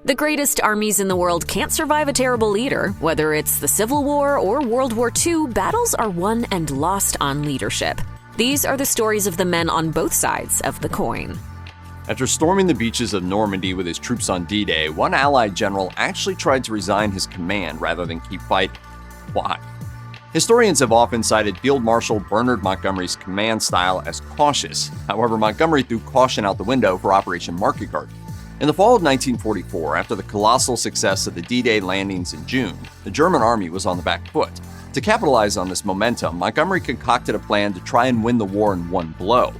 The greatest armies in the world can't survive a terrible leader. Whether it's the Civil War or World War II, battles are won and lost on leadership. These are the stories of the men on both sides of the coin. After storming the beaches of Normandy with his troops on D-Day, one Allied general actually tried to resign his command rather than keep fighting. Why? Historians have often cited Field Marshal Bernard Montgomery's command style as cautious. However, Montgomery threw caution out the window for Operation Market Garden. In the fall of 1944, after the colossal success of the D-Day landings in June, the German army was on the back foot. To capitalize on this momentum, Montgomery concocted a plan to try and win the war in one blow.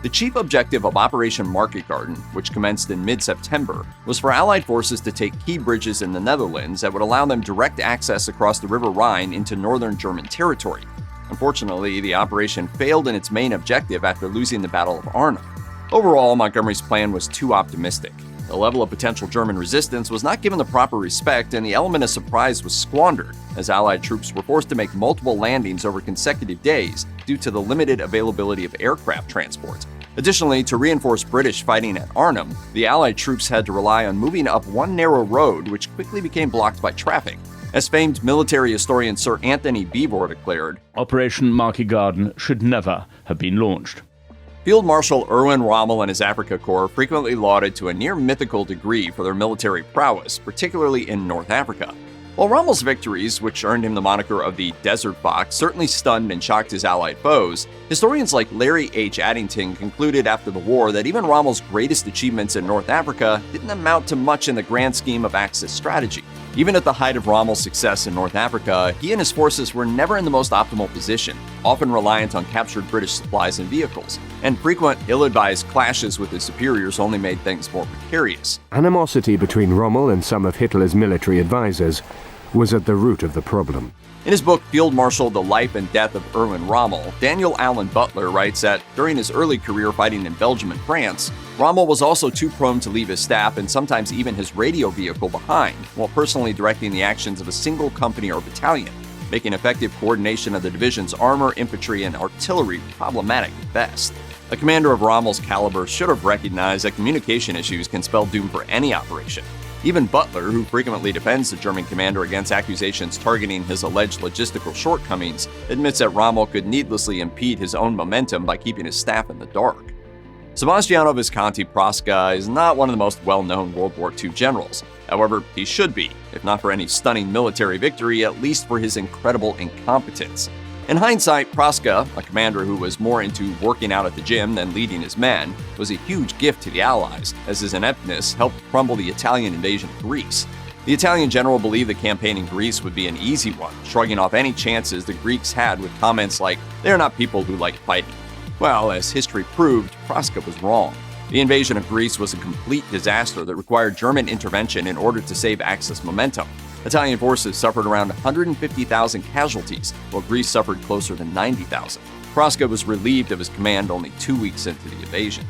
The chief objective of Operation Market Garden, which commenced in mid-September, was for Allied forces to take key bridges in the Netherlands that would allow them direct access across the River Rhine into northern German territory. Unfortunately, the operation failed in its main objective after losing the Battle of Arnhem. Overall, Montgomery's plan was too optimistic. The level of potential German resistance was not given the proper respect, and the element of surprise was squandered, as Allied troops were forced to make multiple landings over consecutive days due to the limited availability of aircraft transport. Additionally, to reinforce British fighting at Arnhem, the Allied troops had to rely on moving up one narrow road, which quickly became blocked by traffic. As famed military historian Sir Anthony Beevor declared, Operation Market Garden should never have been launched. Field Marshal Erwin Rommel and his Afrika Korps frequently lauded to a near-mythical degree for their military prowess, particularly in North Africa. While Rommel's victories, which earned him the moniker of the Desert Fox, certainly stunned and shocked his Allied foes, historians like Larry H. Addington concluded after the war that even Rommel's greatest achievements in North Africa didn't amount to much in the grand scheme of Axis strategy. Even at the height of Rommel's success in North Africa, he and his forces were never in the most optimal position, often reliant on captured British supplies and vehicles, and frequent ill-advised clashes with his superiors only made things more precarious. Animosity between Rommel and some of Hitler's military advisors was at the root of the problem. In his book Field Marshal: The Life and Death of Erwin Rommel, Daniel Allen Butler writes that during his early career fighting in Belgium and France, Rommel was also too prone to leave his staff and sometimes even his radio vehicle behind, while personally directing the actions of a single company or battalion, making effective coordination of the division's armor, infantry, and artillery problematic at best. A commander of Rommel's caliber should have recognized that communication issues can spell doom for any operation. Even Butler, who frequently defends the German commander against accusations targeting his alleged logistical shortcomings, admits that Rommel could needlessly impede his own momentum by keeping his staff in the dark. Sebastiano Visconti Prasca is not one of the most well-known World War II generals. However, he should be, if not for any stunning military victory, at least for his incredible incompetence. In hindsight, Prasca, a commander who was more into working out at the gym than leading his men, was a huge gift to the Allies, as his ineptness helped crumble the Italian invasion of Greece. The Italian general believed the campaign in Greece would be an easy one, shrugging off any chances the Greeks had with comments like, "They're not people who like fighting." Well, as history proved, Prasca was wrong. The invasion of Greece was a complete disaster that required German intervention in order to save Axis momentum. Italian forces suffered around 150,000 casualties, while Greece suffered closer to 90,000. Prasca was relieved of his command only 2 weeks into the invasion.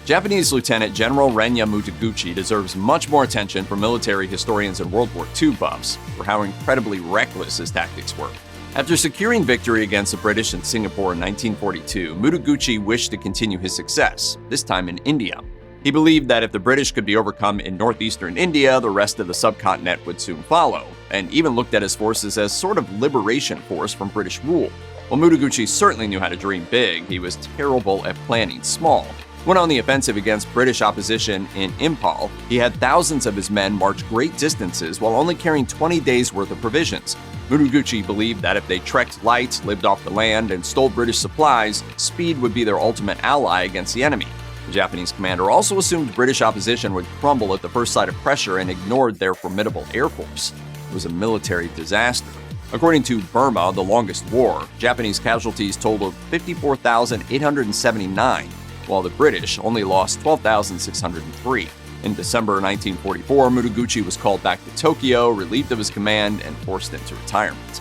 Japanese Lieutenant General Renya Mutaguchi deserves much more attention from military historians and World War II buffs for how incredibly reckless his tactics were. After securing victory against the British in Singapore in 1942, Mutaguchi wished to continue his success, this time in India. He believed that if the British could be overcome in northeastern India, the rest of the subcontinent would soon follow, and even looked at his forces as sort of liberation force from British rule. While Mutaguchi certainly knew how to dream big, he was terrible at planning small. When on the offensive against British opposition in Impal, he had thousands of his men march great distances while only carrying 20 days' worth of provisions. Mutaguchi believed that if they trekked light, lived off the land, and stole British supplies, speed would be their ultimate ally against the enemy. The Japanese commander also assumed British opposition would crumble at the first sight of pressure and ignored their formidable air force. It was a military disaster. According to Burma, the longest war, Japanese casualties totaled 54,879, while the British only lost 12,603. In December 1944, Mutaguchi was called back to Tokyo, relieved of his command, and forced into retirement.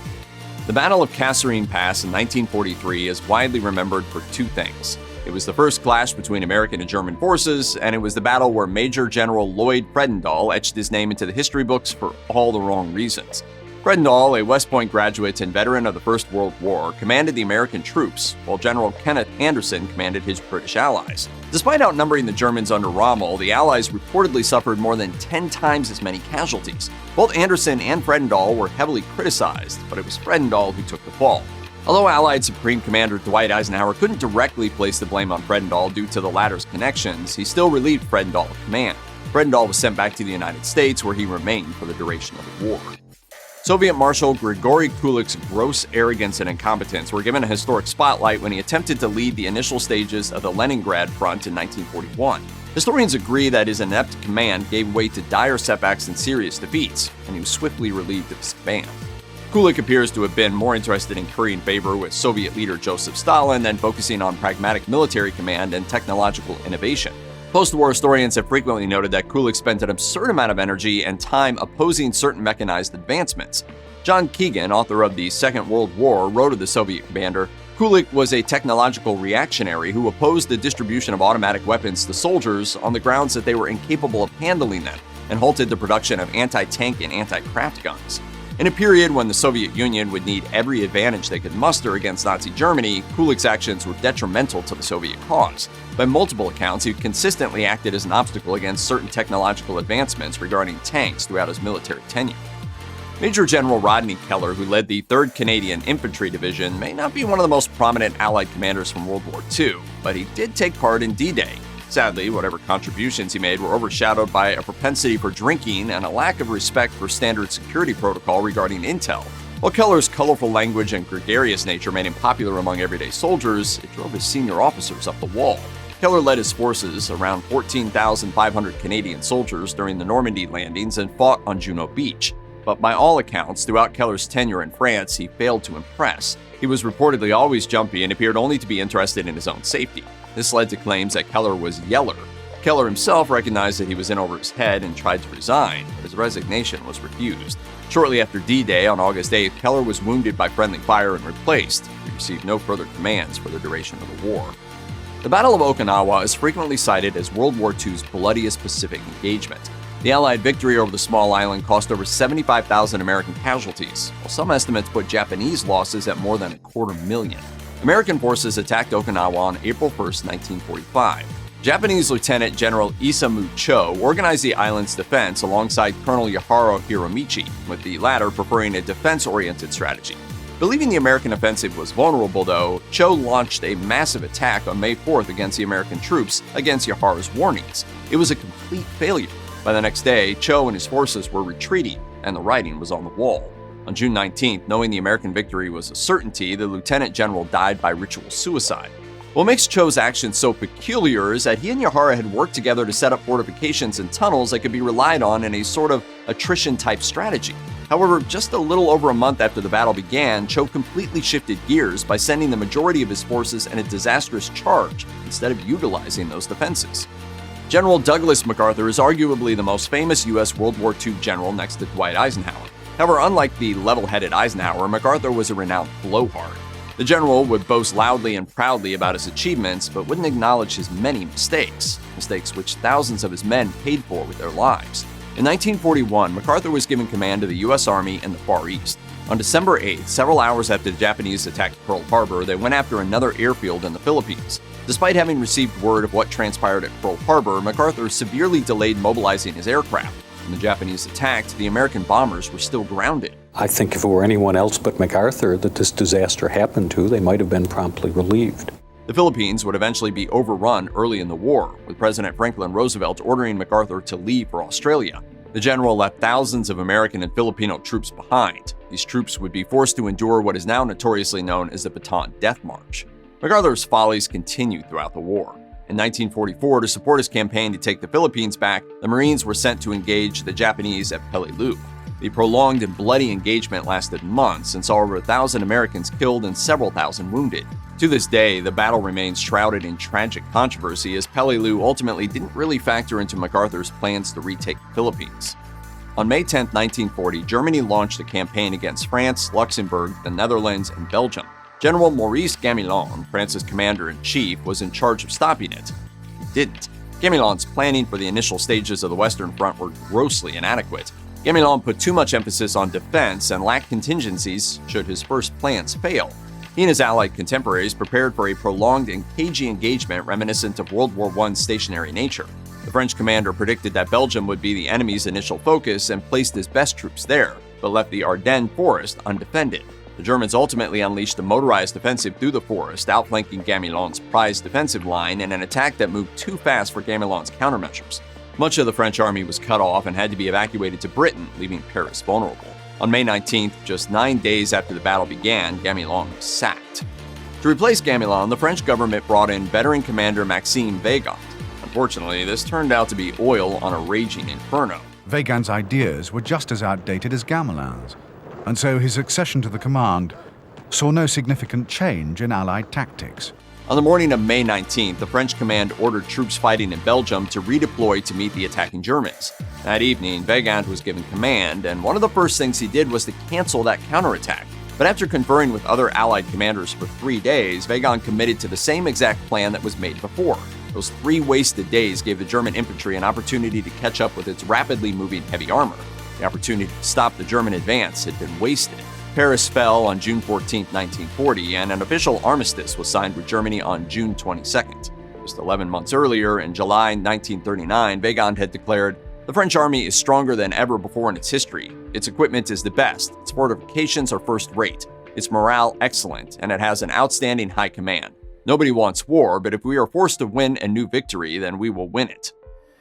The Battle of Kasserine Pass in 1943 is widely remembered for two things. It was the first clash between American and German forces, and it was the battle where Major General Lloyd Fredendall etched his name into the history books for all the wrong reasons. Fredendall, a West Point graduate and veteran of the First World War, commanded the American troops, while General Kenneth Anderson commanded his British allies. Despite outnumbering the Germans under Rommel, the Allies reportedly suffered more than 10 times as many casualties. Both Anderson and Fredendall were heavily criticized, but it was Fredendall who took the fall. Although Allied Supreme Commander Dwight Eisenhower couldn't directly place the blame on Fredendall due to the latter's connections, he still relieved Fredendall of command. Fredendall was sent back to the United States, where he remained for the duration of the war. Soviet Marshal Grigory Kulik's gross arrogance and incompetence were given a historic spotlight when he attempted to lead the initial stages of the Leningrad Front in 1941. Historians agree that his inept command gave way to dire setbacks and serious defeats, and he was swiftly relieved of his command. Kulik appears to have been more interested in currying favor with Soviet leader Joseph Stalin than focusing on pragmatic military command and technological innovation. Post-war historians have frequently noted that Kulik spent an absurd amount of energy and time opposing certain mechanized advancements. John Keegan, author of The Second World War, wrote of the Soviet commander, "Kulik was a technological reactionary who opposed the distribution of automatic weapons to soldiers on the grounds that they were incapable of handling them, and halted the production of anti-tank and anti-craft guns." In a period when the Soviet Union would need every advantage they could muster against Nazi Germany, Kulik's actions were detrimental to the Soviet cause. By multiple accounts, he consistently acted as an obstacle against certain technological advancements regarding tanks throughout his military tenure. Major General Rodney Keller, who led the 3rd Canadian Infantry Division, may not be one of the most prominent Allied commanders from World War II, but he did take part in D-Day. Sadly, whatever contributions he made were overshadowed by a propensity for drinking and a lack of respect for standard security protocol regarding intel. While Keller's colorful language and gregarious nature made him popular among everyday soldiers, it drove his senior officers up the wall. Keller led his forces, around 14,500 Canadian soldiers, during the Normandy landings and fought on Juno Beach. But by all accounts, throughout Keller's tenure in France, he failed to impress. He was reportedly always jumpy and appeared only to be interested in his own safety. This led to claims that Keller was yeller. Keller himself recognized that he was in over his head and tried to resign, but his resignation was refused. Shortly after D-Day, on August 8th, Keller was wounded by friendly fire and replaced. He received no further commands for the duration of the war. The Battle of Okinawa is frequently cited as World War II's bloodiest Pacific engagement. The Allied victory over the small island cost over 75,000 American casualties, while some estimates put Japanese losses at more than 250,000. American forces attacked Okinawa on April 1, 1945. Japanese Lieutenant General Isamu Cho organized the island's defense alongside Colonel Yahara Hiromichi, with the latter preferring a defense-oriented strategy. Believing the American offensive was vulnerable, though, Cho launched a massive attack on May 4th against the American troops against Yahara's warnings. It was a complete failure. By the next day, Cho and his forces were retreating, and the writing was on the wall. On June 19th, knowing the American victory was a certainty, the lieutenant general died by ritual suicide. What makes Cho's actions so peculiar is that he and Yahara had worked together to set up fortifications and tunnels that could be relied on in a sort of attrition-type strategy. However, just a little over a month after the battle began, Cho completely shifted gears by sending the majority of his forces in a disastrous charge instead of utilizing those defenses. General Douglas MacArthur is arguably the most famous U.S. World War II general next to Dwight Eisenhower. However, unlike the level-headed Eisenhower, MacArthur was a renowned blowhard. The general would boast loudly and proudly about his achievements, but wouldn't acknowledge his many mistakes which thousands of his men paid for with their lives. In 1941, MacArthur was given command of the U.S. Army in the Far East. On December 8th, several hours after the Japanese attacked Pearl Harbor, they went after another airfield in the Philippines. Despite having received word of what transpired at Pearl Harbor, MacArthur severely delayed mobilizing his aircraft. When the Japanese attacked, the American bombers were still grounded. I think if it were anyone else but MacArthur that this disaster happened to, they might have been promptly relieved. The Philippines would eventually be overrun early in the war, with President Franklin Roosevelt ordering MacArthur to leave for Australia. The general left thousands of American and Filipino troops behind. These troops would be forced to endure what is now notoriously known as the Bataan Death March. MacArthur's follies continued throughout the war. In 1944, to support his campaign to take the Philippines back, the Marines were sent to engage the Japanese at Peleliu. The prolonged and bloody engagement lasted months and saw over 1,000 Americans killed and several thousand wounded. To this day, the battle remains shrouded in tragic controversy, as Peleliu ultimately didn't really factor into MacArthur's plans to retake the Philippines. On May 10, 1940, Germany launched a campaign against France, Luxembourg, the Netherlands, and Belgium. General Maurice Gamelin, France's commander-in-chief, was in charge of stopping it. He didn't. Gamelin's planning for the initial stages of the Western Front were grossly inadequate. Gamelin put too much emphasis on defense and lacked contingencies should his first plans fail. He and his Allied contemporaries prepared for a prolonged and cagey engagement reminiscent of World War I's stationary nature. The French commander predicted that Belgium would be the enemy's initial focus and placed his best troops there, but left the Ardennes forest undefended. The Germans ultimately unleashed a motorized offensive through the forest, outflanking Gamelin's prized defensive line in an attack that moved too fast for Gamelin's countermeasures. Much of the French army was cut off and had to be evacuated to Britain, leaving Paris vulnerable. On May 19th, just 9 days after the battle began, Gamelin was sacked. To replace Gamelin, the French government brought in veteran commander Maxime Weygand. Unfortunately, this turned out to be oil on a raging inferno. Weygand's ideas were just as outdated as Gamelin's, and so his succession to the command saw no significant change in Allied tactics. On the morning of May 19th, the French command ordered troops fighting in Belgium to redeploy to meet the attacking Germans. That evening, Weygand was given command, and one of the first things he did was to cancel that counterattack. But after conferring with other Allied commanders for 3 days, Weygand committed to the same exact plan that was made before. Those 3 wasted days gave the German infantry an opportunity to catch up with its rapidly moving heavy armor. The opportunity to stop the German advance had been wasted. Paris fell on June 14, 1940, and an official armistice was signed with Germany on June 22nd. Just 11 months earlier, in July 1939, Weygand had declared, "The French army is stronger than ever before in its history. Its equipment is the best, its fortifications are first-rate, its morale excellent, and it has an outstanding high command. Nobody wants war, but if we are forced to win a new victory, then we will win it."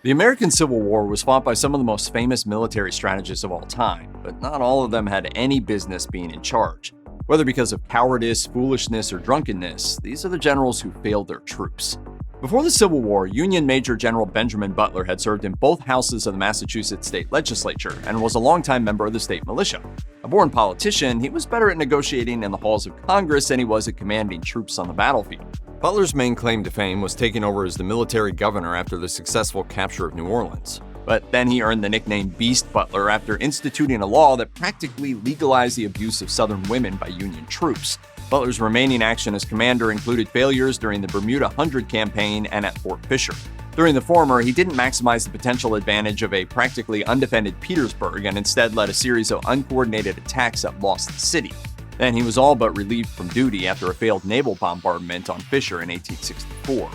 The American Civil War was fought by some of the most famous military strategists of all time, but not all of them had any business being in charge. Whether because of cowardice, foolishness, or drunkenness, these are the generals who failed their troops. Before the Civil War, Union Major General Benjamin Butler had served in both houses of the Massachusetts state legislature and was a longtime member of the state militia. A born politician, he was better at negotiating in the halls of Congress than he was at commanding troops on the battlefield. Butler's main claim to fame was taking over as the military governor after the successful capture of New Orleans. But then he earned the nickname Beast Butler after instituting a law that practically legalized the abuse of Southern women by Union troops. Butler's remaining action as commander included failures during the Bermuda Hundred campaign and at Fort Fisher. During the former, he didn't maximize the potential advantage of a practically undefended Petersburg and instead led a series of uncoordinated attacks that lost the city. Then he was all but relieved from duty after a failed naval bombardment on Fisher in 1864.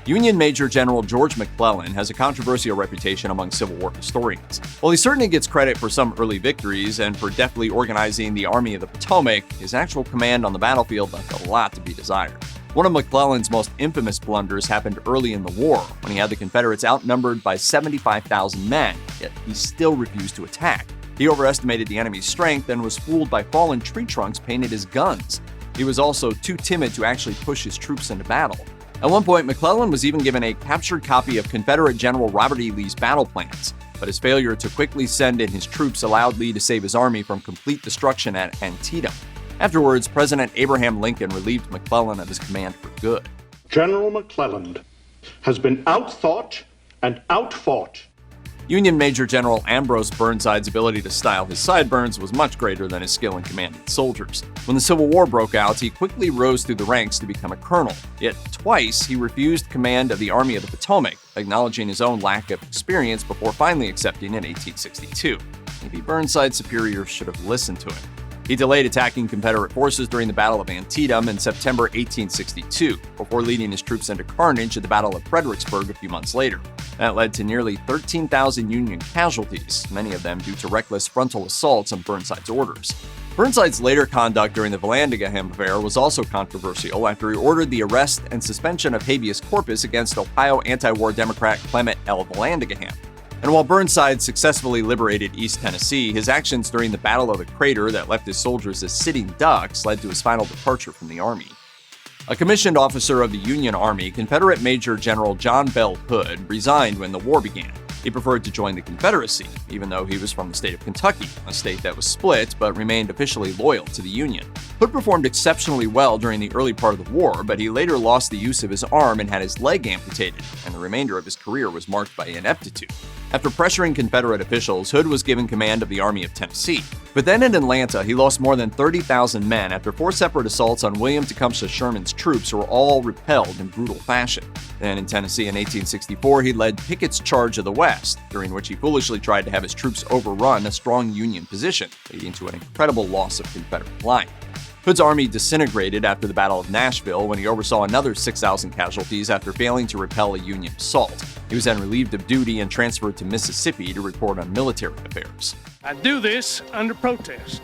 Union Major General George McClellan has a controversial reputation among Civil War historians. While he certainly gets credit for some early victories and for deftly organizing the Army of the Potomac, his actual command on the battlefield left a lot to be desired. One of McClellan's most infamous blunders happened early in the war, when he had the Confederates outnumbered by 75,000 men, yet he still refused to attack. He overestimated the enemy's strength and was fooled by fallen tree trunks painted as guns. He was also too timid to actually push his troops into battle. At one point, McClellan was even given a captured copy of Confederate General Robert E. Lee's battle plans, but his failure to quickly send in his troops allowed Lee to save his army from complete destruction at Antietam. Afterwards, President Abraham Lincoln relieved McClellan of his command for good. General McClellan has been outthought and outfought. Union Major General Ambrose Burnside's ability to style his sideburns was much greater than his skill in commanding soldiers. When the Civil War broke out, he quickly rose through the ranks to become a colonel. Yet twice, he refused command of the Army of the Potomac, acknowledging his own lack of experience before finally accepting in 1862. Maybe Burnside's superiors should have listened to him. He delayed attacking Confederate forces during the Battle of Antietam in September 1862, before leading his troops into carnage at the Battle of Fredericksburg a few months later. That led to nearly 13,000 Union casualties, many of them due to reckless frontal assaults on Burnside's orders. Burnside's later conduct during the Vallandigham affair was also controversial after he ordered the arrest and suspension of habeas corpus against Ohio anti-war Democrat Clement L. Vallandigham. And while Burnside successfully liberated East Tennessee, his actions during the Battle of the Crater that left his soldiers as sitting ducks led to his final departure from the Army. A commissioned officer of the Union Army, Confederate Major General John Bell Hood, resigned when the war began. He preferred to join the Confederacy, even though he was from the state of Kentucky, a state that was split but remained officially loyal to the Union. Hood performed exceptionally well during the early part of the war, but he later lost the use of his arm and had his leg amputated, and the remainder of his career was marked by ineptitude. After pressuring Confederate officials, Hood was given command of the Army of Tennessee. But then in Atlanta, he lost more than 30,000 men after 4 separate assaults on William Tecumseh Sherman's troops who were all repelled in brutal fashion. Then in Tennessee in 1864, he led Pickett's Charge of the West, during which he foolishly tried to have his troops overrun a strong Union position, leading to an incredible loss of Confederate line. Hood's army disintegrated after the Battle of Nashville when he oversaw another 6,000 casualties after failing to repel a Union assault. He was then relieved of duty and transferred to Mississippi to report on military affairs. I do this under protest.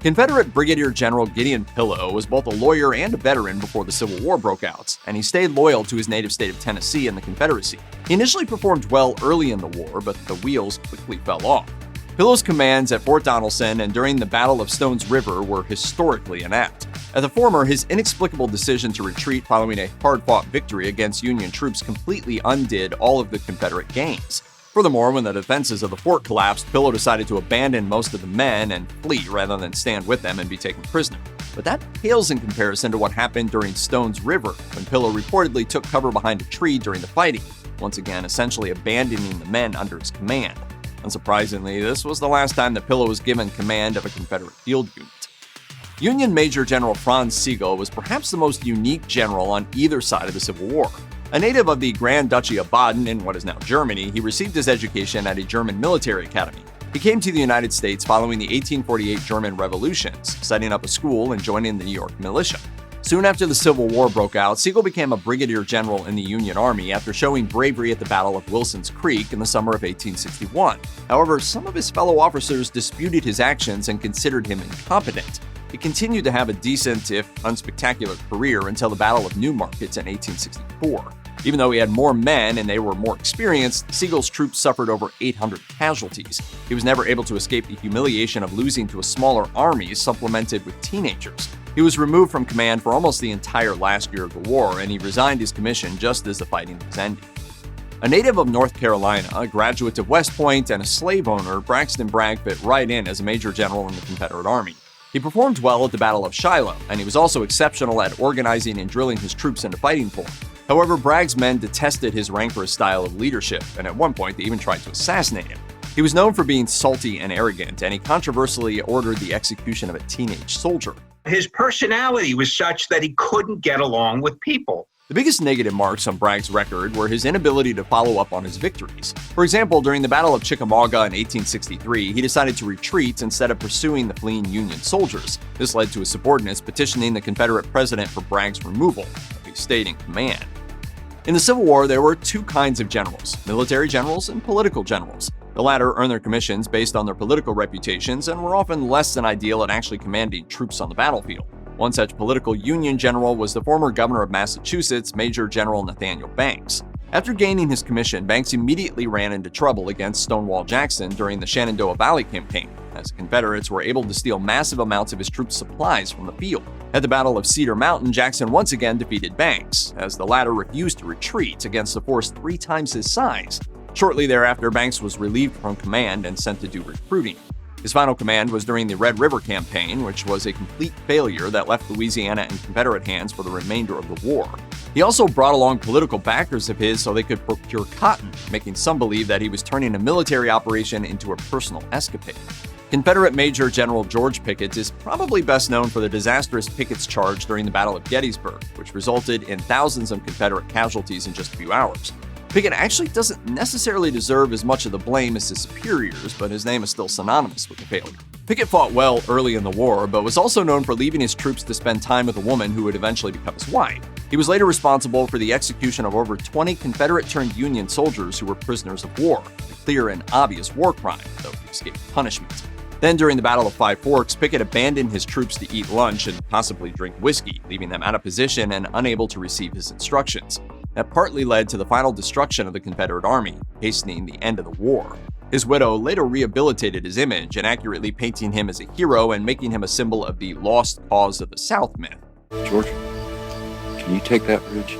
Confederate Brigadier General Gideon Pillow was both a lawyer and a veteran before the Civil War broke out, and he stayed loyal to his native state of Tennessee and the Confederacy. He initially performed well early in the war, but the wheels quickly fell off. Pillow's commands at Fort Donelson and during the Battle of Stones River were historically inept. At the former, his inexplicable decision to retreat following a hard-fought victory against Union troops completely undid all of the Confederate gains. Furthermore, when the defenses of the fort collapsed, Pillow decided to abandon most of the men and flee rather than stand with them and be taken prisoner. But that pales in comparison to what happened during Stones River, when Pillow reportedly took cover behind a tree during the fighting, once again essentially abandoning the men under his command. Unsurprisingly, this was the last time that Pillow was given command of a Confederate field unit. Union Major General Franz Sigel was perhaps the most unique general on either side of the Civil War. A native of the Grand Duchy of Baden in what is now Germany, he received his education at a German military academy. He came to the United States following the 1848 German revolutions, setting up a school and joining the New York militia. Soon after the Civil War broke out, Sigel became a brigadier general in the Union Army after showing bravery at the Battle of Wilson's Creek in the summer of 1861. However, some of his fellow officers disputed his actions and considered him incompetent. He continued to have a decent, if unspectacular, career until the Battle of New Market in 1864. Even though he had more men and they were more experienced, Sigel's troops suffered over 800 casualties. He was never able to escape the humiliation of losing to a smaller army supplemented with teenagers. He was removed from command for almost the entire last year of the war, and he resigned his commission just as the fighting was ending. A native of North Carolina, a graduate of West Point, and a slave owner, Braxton Bragg fit right in as a major general in the Confederate Army. He performed well at the Battle of Shiloh, and he was also exceptional at organizing and drilling his troops into fighting for him. However, Bragg's men detested his rancorous style of leadership, and at one point they even tried to assassinate him. He was known for being salty and arrogant, and he controversially ordered the execution of a teenage soldier. His personality was such that he couldn't get along with people. The biggest negative marks on Bragg's record were his inability to follow up on his victories. For example, during the Battle of Chickamauga in 1863, he decided to retreat instead of pursuing the fleeing Union soldiers. This led to his subordinates petitioning the Confederate president for Bragg's removal, but he stayed in command. In the Civil War, there were two kinds of generals, military generals and political generals. The latter earned their commissions based on their political reputations and were often less than ideal at actually commanding troops on the battlefield. One such political Union general was the former governor of Massachusetts, Major General Nathaniel Banks. After gaining his commission, Banks immediately ran into trouble against Stonewall Jackson during the Shenandoah Valley campaign, as the Confederates were able to steal massive amounts of his troops' supplies from the field. At the Battle of Cedar Mountain, Jackson once again defeated Banks, as the latter refused to retreat against a force 3 times his size. Shortly thereafter, Banks was relieved from command and sent to do recruiting. His final command was during the Red River Campaign, which was a complete failure that left Louisiana in Confederate hands for the remainder of the war. He also brought along political backers of his so they could procure cotton, making some believe that he was turning a military operation into a personal escapade. Confederate Major General George Pickett is probably best known for the disastrous Pickett's Charge during the Battle of Gettysburg, which resulted in thousands of Confederate casualties in just a few hours. Pickett actually doesn't necessarily deserve as much of the blame as his superiors, but his name is still synonymous with the failure. Pickett fought well early in the war, but was also known for leaving his troops to spend time with a woman who would eventually become his wife. He was later responsible for the execution of over 20 Confederate-turned-Union soldiers who were prisoners of war, a clear and obvious war crime, though he escaped punishment. Then, during the Battle of Five Forks, Pickett abandoned his troops to eat lunch and possibly drink whiskey, leaving them out of position and unable to receive his instructions. That partly led to the final destruction of the Confederate Army, hastening the end of the war. His widow later rehabilitated his image, inaccurately painting him as a hero and making him a symbol of the lost cause of the South myth. George, can you take that bridge?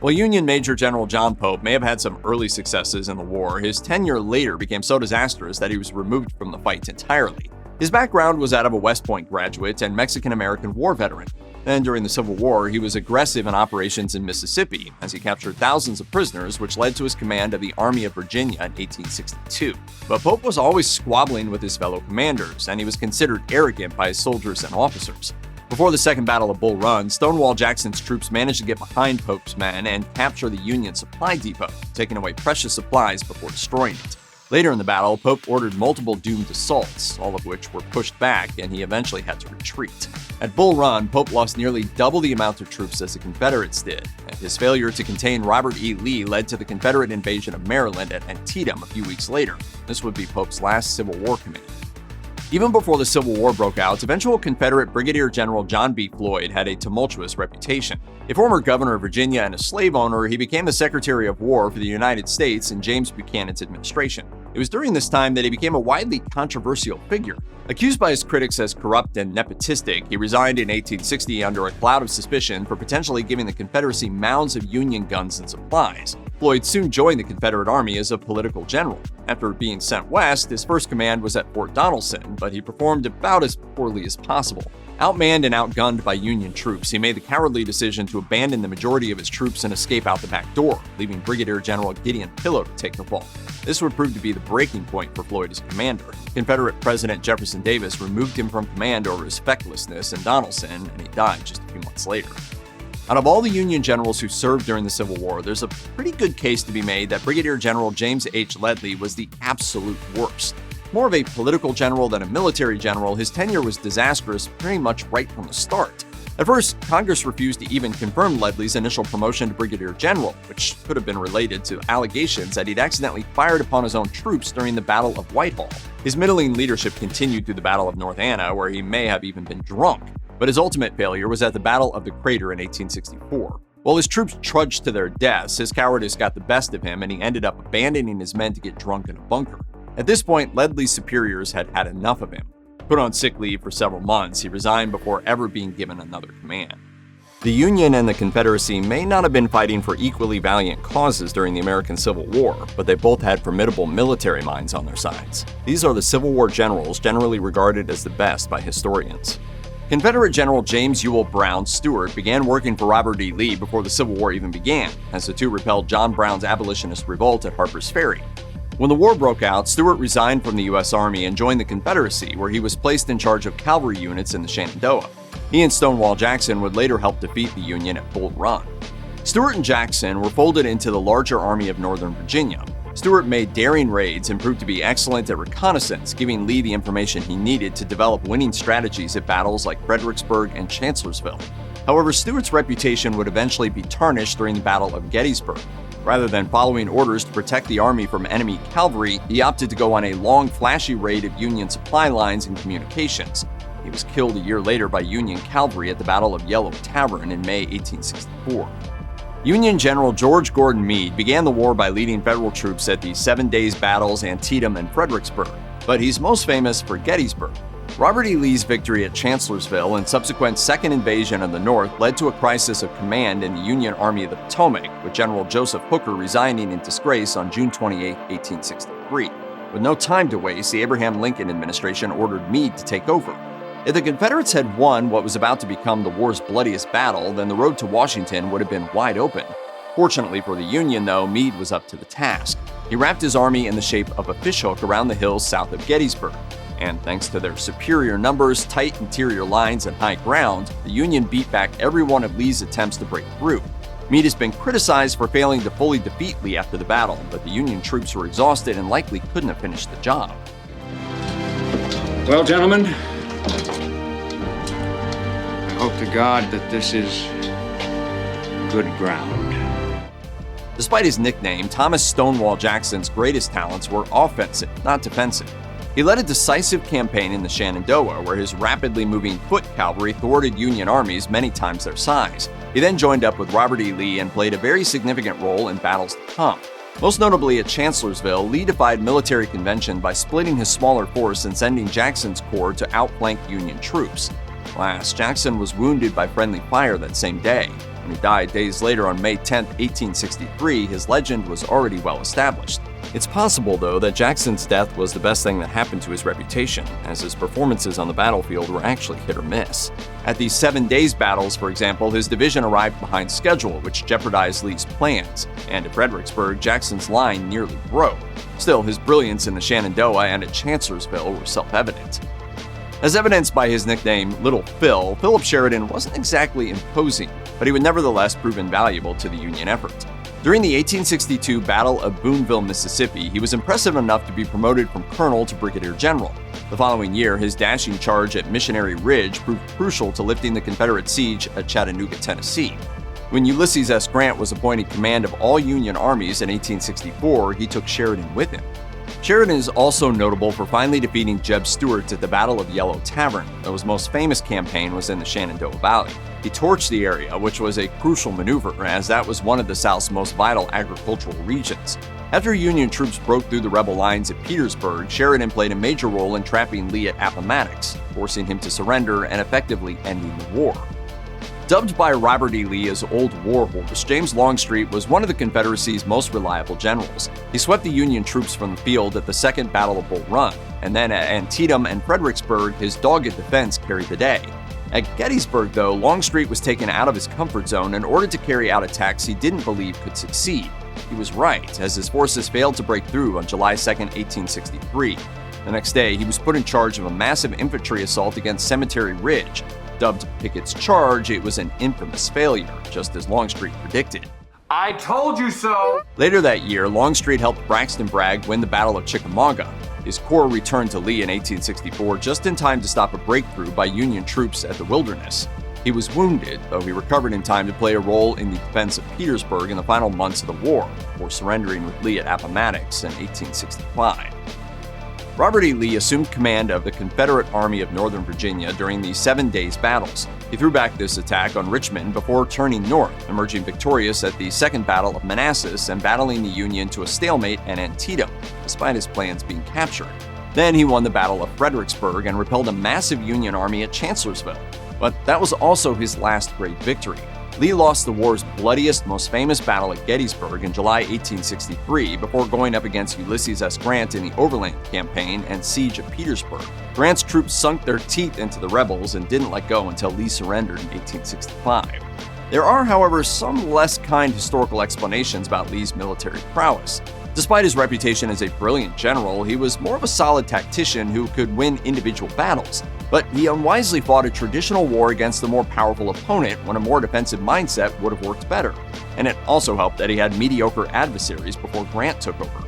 While Union Major General John Pope may have had some early successes in the war, his tenure later became so disastrous that he was removed from the fight entirely. His background was that of a West Point graduate and Mexican-American war veteran. Then, during the Civil War, he was aggressive in operations in Mississippi, as he captured thousands of prisoners, which led to his command of the Army of Virginia in 1862. But Pope was always squabbling with his fellow commanders, and he was considered arrogant by his soldiers and officers. Before the Second Battle of Bull Run, Stonewall Jackson's troops managed to get behind Pope's men and capture the Union supply depot, taking away precious supplies before destroying it. Later in the battle, Pope ordered multiple doomed assaults, all of which were pushed back, and he eventually had to retreat. At Bull Run, Pope lost nearly double the amount of troops as the Confederates did, and his failure to contain Robert E. Lee led to the Confederate invasion of Maryland at Antietam a few weeks later. This would be Pope's last Civil War command. Even before the Civil War broke out, eventual Confederate Brigadier General John B. Floyd had a tumultuous reputation. A former governor of Virginia and a slave owner, he became the Secretary of War for the United States in James Buchanan's administration. It was during this time that he became a widely controversial figure. Accused by his critics as corrupt and nepotistic, he resigned in 1860 under a cloud of suspicion for potentially giving the Confederacy mounds of Union guns and supplies. Floyd soon joined the Confederate Army as a political general. After being sent west, his first command was at Fort Donelson, but he performed about as poorly as possible. Outmanned and outgunned by Union troops, he made the cowardly decision to abandon the majority of his troops and escape out the back door, leaving Brigadier General Gideon Pillow to take the fall. This would prove to be the breaking point for Floyd as commander. Confederate President Jefferson Davis removed him from command over his fecklessness in Donelson, and he died just a few months later. Out of all the Union generals who served during the Civil War, there's a pretty good case to be made that Brigadier General James H. Ledlie was the absolute worst. More of a political general than a military general, his tenure was disastrous pretty much right from the start. At first, Congress refused to even confirm Ledlie's initial promotion to Brigadier General, which could have been related to allegations that he'd accidentally fired upon his own troops during the Battle of Whitehall. His middling leadership continued through the Battle of North Anna, where he may have even been drunk. But his ultimate failure was at the Battle of the Crater in 1864. While his troops trudged to their deaths, his cowardice got the best of him, and he ended up abandoning his men to get drunk in a bunker. At this point, Ledlie's superiors had had enough of him. Put on sick leave for several months, he resigned before ever being given another command. The Union and the Confederacy may not have been fighting for equally valiant causes during the American Civil War, but they both had formidable military minds on their sides. These are the Civil War generals generally regarded as the best by historians. Confederate General James Ewell Brown Stuart began working for Robert E. Lee before the Civil War even began, as the two repelled John Brown's abolitionist revolt at Harper's Ferry. When the war broke out, Stuart resigned from the U.S. Army and joined the Confederacy, where he was placed in charge of cavalry units in the Shenandoah. He and Stonewall Jackson would later help defeat the Union at Bull Run. Stuart and Jackson were folded into the larger Army of Northern Virginia. Stuart made daring raids and proved to be excellent at reconnaissance, giving Lee the information he needed to develop winning strategies at battles like Fredericksburg and Chancellorsville. However, Stuart's reputation would eventually be tarnished during the Battle of Gettysburg. Rather than following orders to protect the army from enemy cavalry, he opted to go on a long, flashy raid of Union supply lines and communications. He was killed a year later by Union cavalry at the Battle of Yellow Tavern in May 1864. Union General George Gordon Meade began the war by leading Federal troops at the 7 Days Battles, Antietam, and Fredericksburg, but he's most famous for Gettysburg. Robert E. Lee's victory at Chancellorsville and subsequent second invasion of the North led to a crisis of command in the Union Army of the Potomac, with General Joseph Hooker resigning in disgrace on June 28, 1863. With no time to waste, the Abraham Lincoln administration ordered Meade to take over. If the Confederates had won what was about to become the war's bloodiest battle, then the road to Washington would have been wide open. Fortunately for the Union, though, Meade was up to the task. He wrapped his army in the shape of a fishhook around the hills south of Gettysburg. And thanks to their superior numbers, tight interior lines, and high ground, the Union beat back every one of Lee's attempts to break through. Meade has been criticized for failing to fully defeat Lee after the battle, but the Union troops were exhausted and likely couldn't have finished the job. Well, gentlemen, I hope to God that this is good ground. Despite his nickname, Thomas Stonewall Jackson's greatest talents were offensive, not defensive. He led a decisive campaign in the Shenandoah, where his rapidly moving foot cavalry thwarted Union armies many times their size. He then joined up with Robert E. Lee and played a very significant role in battles to come. Most notably at Chancellorsville, Lee defied military convention by splitting his smaller force and sending Jackson's corps to outflank Union troops. Last, Jackson was wounded by friendly fire that same day. When he died days later on May 10, 1863, his legend was already well established. It's possible, though, that Jackson's death was the best thing that happened to his reputation, as his performances on the battlefield were actually hit or miss. At the 7 Days battles, for example, his division arrived behind schedule, which jeopardized Lee's plans, and at Fredericksburg, Jackson's line nearly broke. Still, his brilliance in the Shenandoah and at Chancellorsville were self-evident. As evidenced by his nickname Little Phil, Philip Sheridan wasn't exactly imposing, but he would nevertheless prove invaluable to the Union effort. During the 1862 Battle of Boonville, Mississippi, he was impressive enough to be promoted from colonel to brigadier general. The following year, his dashing charge at Missionary Ridge proved crucial to lifting the Confederate siege at Chattanooga, Tennessee. When Ulysses S. Grant was appointed command of all Union armies in 1864, he took Sheridan with him. Sheridan is also notable for finally defeating Jeb Stuart at the Battle of Yellow Tavern, though his most famous campaign was in the Shenandoah Valley. He torched the area, which was a crucial maneuver, as that was one of the South's most vital agricultural regions. After Union troops broke through the rebel lines at Petersburg, Sheridan played a major role in trapping Lee at Appomattox, forcing him to surrender and effectively ending the war. Dubbed by Robert E. Lee as Old War Horse, James Longstreet was one of the Confederacy's most reliable generals. He swept the Union troops from the field at the Second Battle of Bull Run, and then at Antietam and Fredericksburg, his dogged defense carried the day. At Gettysburg, though, Longstreet was taken out of his comfort zone and ordered to carry out attacks he didn't believe could succeed. He was right, as his forces failed to break through on July 2, 1863. The next day, he was put in charge of a massive infantry assault against Cemetery Ridge. Dubbed Pickett's Charge, it was an infamous failure, just as Longstreet predicted. I told you so! Later that year, Longstreet helped Braxton Bragg win the Battle of Chickamauga. His corps returned to Lee in 1864 just in time to stop a breakthrough by Union troops at the Wilderness. He was wounded, though he recovered in time to play a role in the defense of Petersburg in the final months of the war, before surrendering with Lee at Appomattox in 1865. Robert E. Lee assumed command of the Confederate Army of Northern Virginia during the 7 Days battles. He threw back this attack on Richmond before turning north, emerging victorious at the Second Battle of Manassas and battling the Union to a stalemate at Antietam, despite his plans being captured. Then he won the Battle of Fredericksburg and repelled a massive Union army at Chancellorsville. But that was also his last great victory. Lee lost the war's bloodiest, most famous battle at Gettysburg in July 1863 before going up against Ulysses S. Grant in the Overland Campaign and Siege of Petersburg. Grant's troops sunk their teeth into the rebels and didn't let go until Lee surrendered in 1865. There are, however, some less kind historical explanations about Lee's military prowess. Despite his reputation as a brilliant general, he was more of a solid tactician who could win individual battles. But he unwisely fought a traditional war against a more powerful opponent when a more defensive mindset would have worked better. And it also helped that he had mediocre adversaries before Grant took over.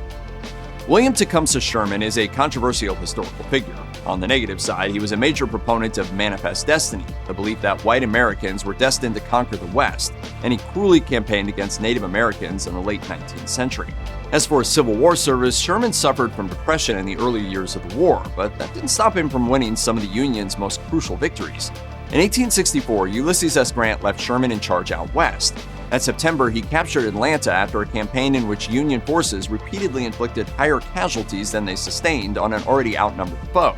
William Tecumseh Sherman is a controversial historical figure. On the negative side, he was a major proponent of manifest destiny, the belief that white Americans were destined to conquer the West, and he cruelly campaigned against Native Americans in the late 19th century. As for his Civil War service, Sherman suffered from depression in the early years of the war, but that didn't stop him from winning some of the Union's most crucial victories. In 1864, Ulysses S. Grant left Sherman in charge out west. That September, he captured Atlanta after a campaign in which Union forces repeatedly inflicted higher casualties than they sustained on an already outnumbered foe.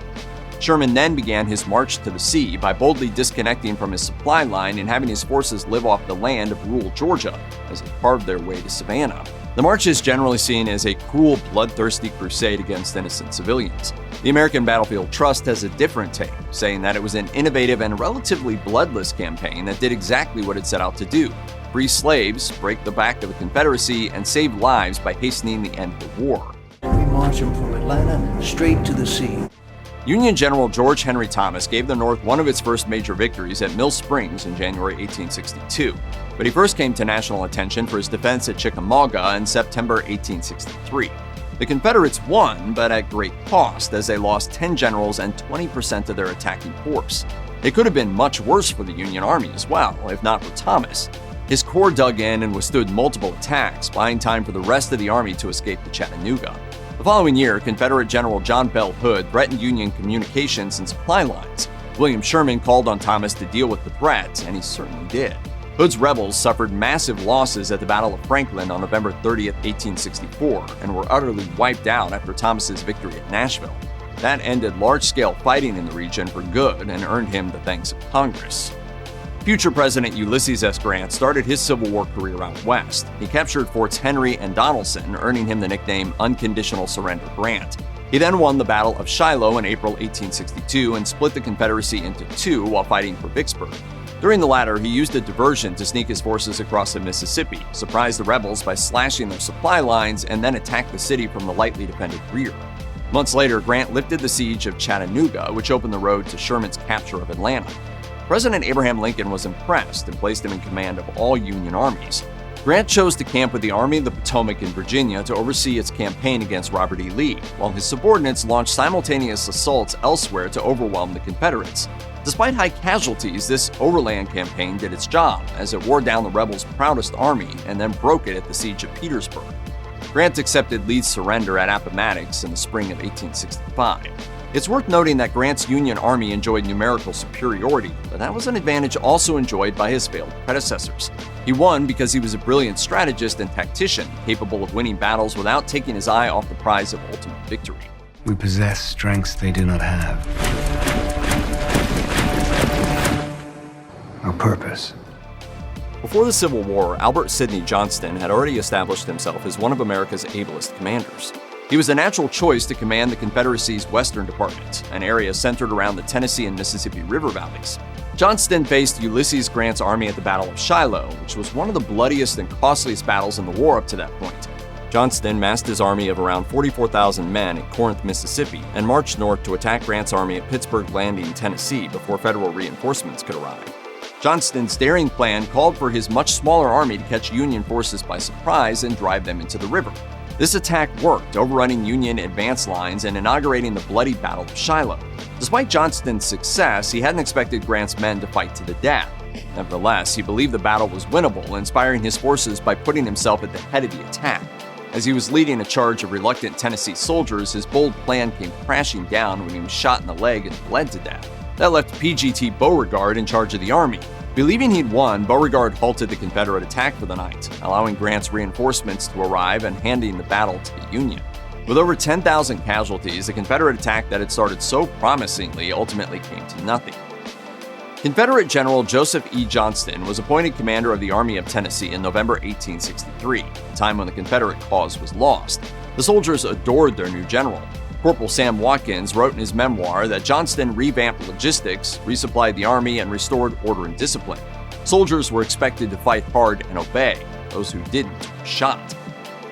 Sherman then began his march to the sea by boldly disconnecting from his supply line and having his forces live off the land of rural Georgia as they carved their way to Savannah. The march is generally seen as a cruel, bloodthirsty crusade against innocent civilians. The American Battlefield Trust has a different take, saying that it was an innovative and relatively bloodless campaign that did exactly what it set out to do: free slaves, break the back of the Confederacy, and save lives by hastening the end of the war. We march them from Atlanta straight to the sea. Union General George Henry Thomas gave the North one of its first major victories at Mill Springs in January 1862, but he first came to national attention for his defense at Chickamauga in September 1863. The Confederates won, but at great cost, as they lost 10 generals and 20% of their attacking force. It could have been much worse for the Union Army as well, if not for Thomas. His corps dug in and withstood multiple attacks, buying time for the rest of the army to escape to Chattanooga. The following year, Confederate General John Bell Hood threatened Union communications and supply lines. William Sherman called on Thomas to deal with the threat, and he certainly did. Hood's rebels suffered massive losses at the Battle of Franklin on November 30, 1864, and were utterly wiped out after Thomas's victory at Nashville. That ended large-scale fighting in the region for good and earned him the thanks of Congress. Future President Ulysses S. Grant started his Civil War career out west. He captured Forts Henry and Donelson, earning him the nickname Unconditional Surrender Grant. He then won the Battle of Shiloh in April 1862 and split the Confederacy into two while fighting for Vicksburg. During the latter, he used a diversion to sneak his forces across the Mississippi, surprise the rebels by slashing their supply lines, and then attack the city from the lightly defended rear. Months later, Grant lifted the siege of Chattanooga, which opened the road to Sherman's capture of Atlanta. President Abraham Lincoln was impressed and placed him in command of all Union armies. Grant chose to camp with the Army of the Potomac in Virginia to oversee its campaign against Robert E. Lee, while his subordinates launched simultaneous assaults elsewhere to overwhelm the Confederates. Despite high casualties, this overland campaign did its job, as it wore down the rebels' proudest army and then broke it at the Siege of Petersburg. Grant accepted Lee's surrender at Appomattox in the spring of 1865. It's worth noting that Grant's Union Army enjoyed numerical superiority, but that was an advantage also enjoyed by his failed predecessors. He won because he was a brilliant strategist and tactician, capable of winning battles without taking his eye off the prize of ultimate victory. We possess strengths they do not have. A purpose. Before the Civil War, Albert Sidney Johnston had already established himself as one of America's ablest commanders. He was a natural choice to command the Confederacy's Western Department, an area centered around the Tennessee and Mississippi River valleys. Johnston faced Ulysses Grant's army at the Battle of Shiloh, which was one of the bloodiest and costliest battles in the war up to that point. Johnston massed his army of around 44,000 men at Corinth, Mississippi, and marched north to attack Grant's army at Pittsburgh Landing, Tennessee, before federal reinforcements could arrive. Johnston's daring plan called for his much smaller army to catch Union forces by surprise and drive them into the river. This attack worked, overrunning Union advance lines and inaugurating the bloody Battle of Shiloh. Despite Johnston's success, he hadn't expected Grant's men to fight to the death. Nevertheless, he believed the battle was winnable, inspiring his forces by putting himself at the head of the attack. As he was leading a charge of reluctant Tennessee soldiers, his bold plan came crashing down when he was shot in the leg and bled to death. That left PGT Beauregard in charge of the army. Believing he'd won, Beauregard halted the Confederate attack for the night, allowing Grant's reinforcements to arrive and handing the battle to the Union. With over 10,000 casualties, the Confederate attack that had started so promisingly ultimately came to nothing. Confederate General Joseph E. Johnston was appointed commander of the Army of Tennessee in November 1863, a time when the Confederate cause was lost. The soldiers adored their new general. Corporal Sam Watkins wrote in his memoir that Johnston revamped logistics, resupplied the army, and restored order and discipline. Soldiers were expected to fight hard and obey. Those who didn't were shot.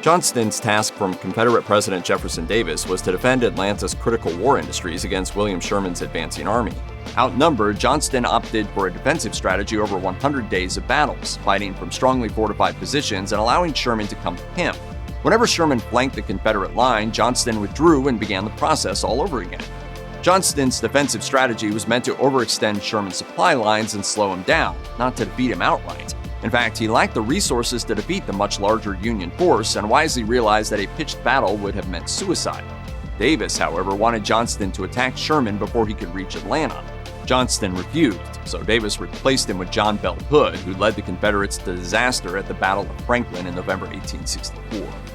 Johnston's task from Confederate President Jefferson Davis was to defend Atlanta's critical war industries against William Sherman's advancing army. Outnumbered, Johnston opted for a defensive strategy over 100 days of battles, fighting from strongly fortified positions and allowing Sherman to come to him. Whenever Sherman flanked the Confederate line, Johnston withdrew and began the process all over again. Johnston's defensive strategy was meant to overextend Sherman's supply lines and slow him down, not to defeat him outright. In fact, he lacked the resources to defeat the much larger Union force and wisely realized that a pitched battle would have meant suicide. Davis, however, wanted Johnston to attack Sherman before he could reach Atlanta. Johnston refused, so Davis replaced him with John Bell Hood, who led the Confederates to disaster at the Battle of Franklin in November 1864.